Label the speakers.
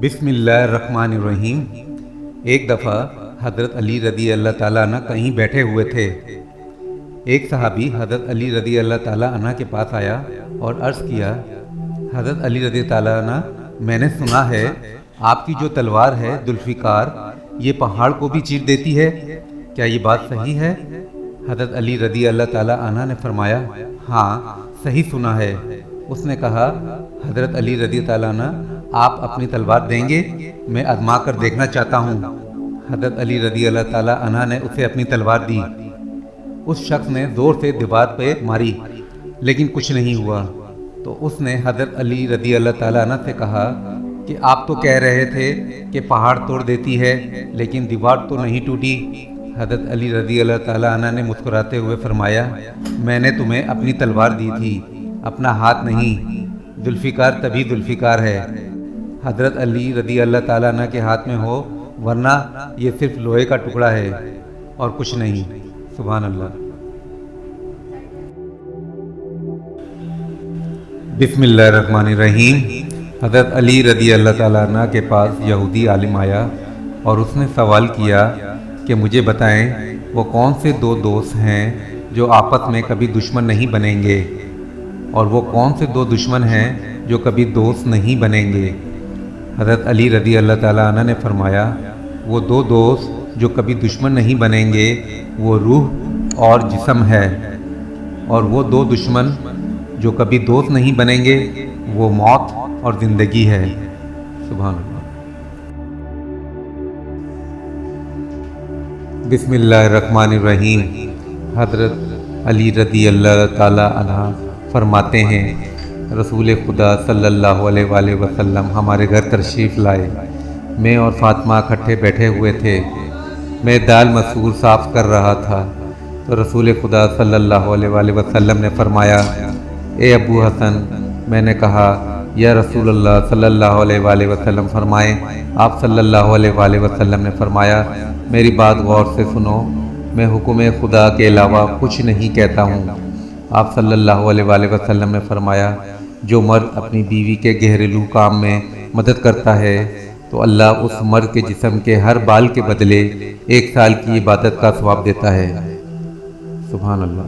Speaker 1: बिस्मिल्लाहिर्रहमानिर्रहीम। एक दफ़ा हज़रत अली रदी अल्लाह ताला अन्हु कहीं बैठे हुए थे। एक सहाबी हज़रत अली रदी अल्लाह ताला अन्हु के पास आया और अर्ज़ किया, हज़रत अली रदी ताला अन्हु, मैंने सुना है आपकी जो तलवार है जुल्फ़िकार, ये पहाड़ को भी चीर देती है, क्या ये बात सही है? हज़रत अली रदी अल्लाह ताला अन्हु ने फरमाया, हाँ सही सुना है। उसने कहा, हज़रत अली रदी ताला अन्हु, आप अपनी तलवार देंगे? मैं आजमा कर देखना चाहता हूँ। हज़रत अली रदी अल्लाह ताला अन्हु ने उसे अपनी तलवार दी। उस शख्स ने ज़ोर से दीवार पे मारी लेकिन कुछ नहीं हुआ। तो उसने हज़रत अली रदी अल्लाह ताला अन्हु से कहा कि आप तो कह रहे थे कि पहाड़ तोड़ देती है लेकिन दीवार तो नहीं टूटी। हज़रत अली रदी अल्लाह ताला अन्हु ने मुस्कुराते हुए फरमाया, मैंने तुम्हें अपनी तलवार दी थी, अपना हाथ नहीं। जुल्फ़िकार तभी जुल्फ़िकार है, हज़रत अली रदी अल्लाह ताला अन्हु के हाथ में हो, वरना ये सिर्फ लोहे का टुकड़ा है और कुछ नहीं। सुभान अल्लाह। बिस्मिल्लाहिर्रहमानिर्रहीम। हज़रत अली रदी अल्लाह ताला अन्हु के पास यहूदी आलिम आया और उसने सवाल किया कि मुझे बताएं वो कौन से दो दोस्त हैं जो आपस में कभी दुश्मन नहीं बनेंगे, और वो कौन से दो दुश्मन हैं जो कभी दोस्त नहीं बनेंगे। हज़रत अली रदी अल्लाह ताला अन्हु ने फरमाया, वो दो दोस्त जो कभी दुश्मन नहीं बनेंगे वो रूह और जिस्म है, और वो दो दुश्मन जो कभी दोस्त नहीं बनेंगे वो मौत और ज़िंदगी है। सुभान अल्लाह। बिस्मिल्लाहिर्रहमानिर्रहीम। हज़रत अली रदी अल्लाह ताला अन्हु फरमाते हैं, रसूल खुदा सल्लल्लाहु अलैहि वसल्लम हमारे घर तशरीफ़ लाए। मैं और फ़ातिमा इकट्ठे बैठे हुए थे। मैं दाल मसूर साफ़ कर रहा था तो रसूल खुदा सल्लल्लाहु अलैहि वसल्लम ने फरमाया, ए अबू हसन। मैंने कहा, या रसूल अल्लाह सल्लल्लाहु अलैहि वसल्लम फरमाएं। आप सल्लल्लाहु अलैहि वसल्लम ने फरमाया, मेरी बात गौर से सुनो, मैं हुक्म खुदा के अलावा कुछ नहीं कहता हूँ। आप सल्लल्लाहु अलैहि वसल्लम ने फरमाया, जो मर्द अपनी बीवी के घरेलू काम में मदद करता है तो अल्लाह उस मर्द के जिस्म के हर बाल के बदले 1 साल की इबादत का सवाब देता है। सुभान अल्लाह।